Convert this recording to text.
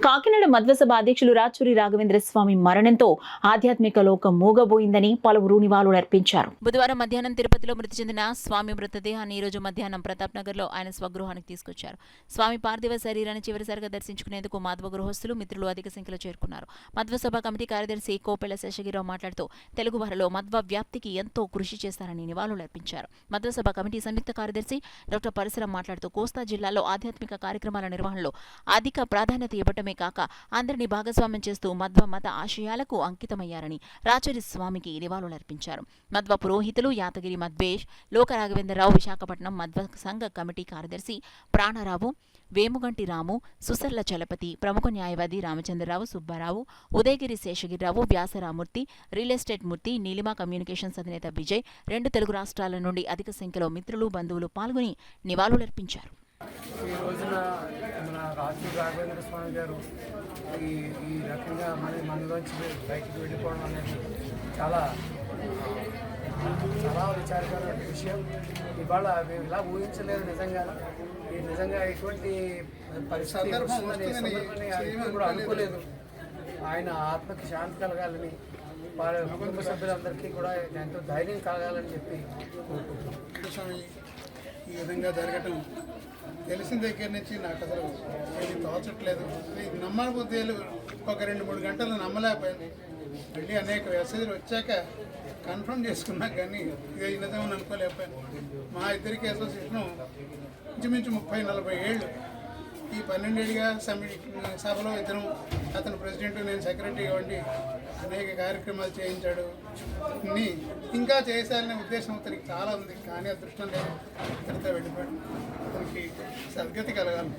కాకినాడ మధ్వసభ అధ్యక్షులు రాచూరి రాఘవేంద్ర స్వామి మరణంతో ఆధ్యాత్మిక లోకం మూగబోయిందని పలువురు నివాళులర్పించారు. బుధవారం మధ్యాహ్నం తిరుపతిలో మృతి చెందిన స్వామి మృతదేహాన్ని ఈ రోజు మధ్యాహ్నం ప్రతాప్ నగర్ లో ఆయన స్వగృహానికి తీసుకొచ్చారు. స్వామి పార్థివ శరీరాన్ని చివరిసారిగా దర్శించుకునేందుకు మాధవ గృహస్థులు మిత్రులు అధిక సంఖ్యలో చేరుకున్నారు. మధ్వసభ కమిటీ కార్యదర్శి కోపెళ్ల శేషగిరిరావు మాట్లాడుతూ తెలుగు భాషలో మధ్వ వ్యాప్తికి ఎంతో కృషి చేస్తారని నివాళులర్పించారు. మధ్వసభ కమిటీ సంయుక్త కార్యదర్శి డాక్టర్ పరశురాం మాట్లాడుతూ కోస్తా జిల్లాలో ఆధ్యాత్మిక కార్యక్రమాల నిర్వహణలో అధిక ప్రాధాన్యత ఇవ్వటమే కాక అందరినీ భాగస్వామ్యం చేస్తూ మధ్వ మత ఆశయాలకు అంకితమయ్యారని రాచూరి స్వామికి నివాళులర్పించారు. మధ్వ పురోహితులు యాతగిరి మద్వేష్, లోక రాఘవేంద్రరావు, విశాఖపట్నం మధ్వ సంఘ కమిటీ కార్యదర్శి ప్రాణరావు, వేముగంటి రాము, సుసర్ల చలపతి, ప్రముఖ న్యాయవాది రామచంద్రరావు, సుబ్బారావు, ఉదయగిరి శేషగిరిరావు, వ్యాసరామూర్తి, రియల్ ఎస్టేట్ మూర్తి, నీలిమా కమ్యూనికేషన్స్ అధినేత విజయ్, 2 తెలుగు రాష్ట్రాల నుండి అధిక సంఖ్యలో మిత్రులు, బంధువులు పాల్గొని నివాళులర్పించారు. ఈ రోజున మన రాచూరి రాఘవేంద్ర స్వామి గారు ఈ రకంగా మనలోంచి బయటికి వెళ్ళిపోవడం అనేది చాలా విచారకరమైన విషయం. ఇవాళ మేము ఇలా ఊహించలేదు. నిజంగా ఇటువంటి పరిస్థితి కూడా అనుకోలేదు. ఆయన ఆత్మకి శాంతి కలగాలని, వారి కుటుంబ సభ్యులందరికీ కూడా ఎంతో ధైర్యం కలగాలని చెప్పి కోరుకుంటున్నాం. ఈ విధంగా జరగటం తెలిసిన దగ్గర నుంచి నాకు అసలు ఏది తోచట్లేదు. నమ్మకపోతే ఒక 2-3 గంటలు నమ్మలేకపోయాను. మళ్ళీ అనేక మెసేజ్లు వచ్చాక కన్ఫర్మ్ చేసుకున్నా కానీ ఇది నిజమని అనుకోలేకపోయాను. మా ఇద్దరికి అసోసియేషను ఇంచుమించు 30-40 ఏళ్ళు. ఈ 12 ఏళ్ళుగా సభలో ఇద్దరం, అతను ప్రెసిడెంట్, నేను సెక్రటరీగా ఉండి అనేక కార్యక్రమాలు చేయించాడు. ఇంకా చేయాలనే ఉద్దేశం అతనికి చాలా ఉంది, కానీ అదృష్టం లేదు. ఇతనితో వెళ్ళిపోయాడు. అతనికి సద్గతి కలగాలి.